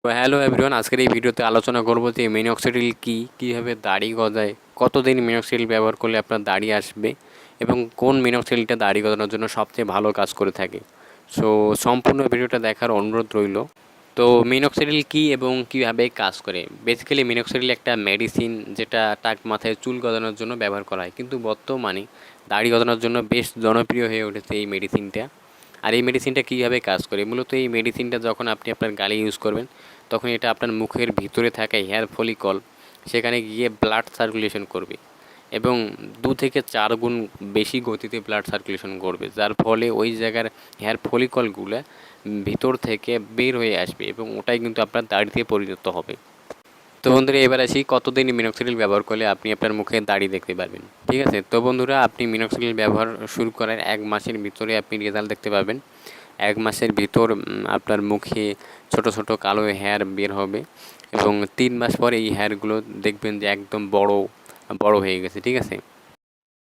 তো hello everyone, আজকের এই ভিডিওতে আলোচনা করব যে মিনক্সিডিল কী, কীভাবে দাড়ি গজায়, কতদিন মিনক্সিডিল ব্যবহার করলে আপনার দাড়ি আসবে এবং কোন মিনক্সিডিলটা দাড়ি গজানোর জন্য সবচেয়ে ভালো কাজ করে থাকে। সো সম্পূর্ণ ভিডিওটা দেখার অনুরোধ রইল। তো মিনক্সিডিল কী এবং কীভাবে কাজ করে। বেসিক্যালি মিনক্সিডিল একটা মেডিসিন যেটা টাক মাথায় চুল গজানোর জন্য ব্যবহার করা হয়, কিন্তু বর্তমানে দাড়ি গজানোর জন্য বেশ জনপ্রিয় হয়ে উঠেছে এই মেডিসিনটা। আর এই মেডিসিনটা কীভাবে কাজ করে, মূলত এই মেডিসিনটা যখন আপনি আপনার গালে ইউজ করবেন তখন এটা আপনার মুখের ভিতরে থাকা হেয়ার ফলিকল সেখানে গিয়ে ব্লাড সার্কুলেশন করবে এবং 2 থেকে 4 গুণ বেশি গতিতে ব্লাড সার্কুলেশন করবে, যার ফলে ওই জায়গার হেয়ার ফলিকলগুলো ভিতর থেকে বের হয়ে আসবে এবং ওটাই কিন্তু আপনার দাড়িতে পরিণত হবে। তো বন্ধুরা, এবার আসি কতদিন মিনক্সিডিল ব্যবহার করলে আপনি আপনার মুখে দাড়ি দেখতে পারবেন। ঠিক আছে, তো বন্ধুরা, আপনি মিনক্সিডিল ব্যবহার শুরু করার 1 মাসের ভিতরে আপনি রেজাল্ট দেখতে পাবেন। 1 মাসের ভিতর আপনার মুখে ছোট ছোট কালো হেয়ার বের হবে এবং 3 মাস পরে এই হেয়ারগুলো দেখবেন যে একদম বড় বড় হয়ে গেছে। ঠিক আছে,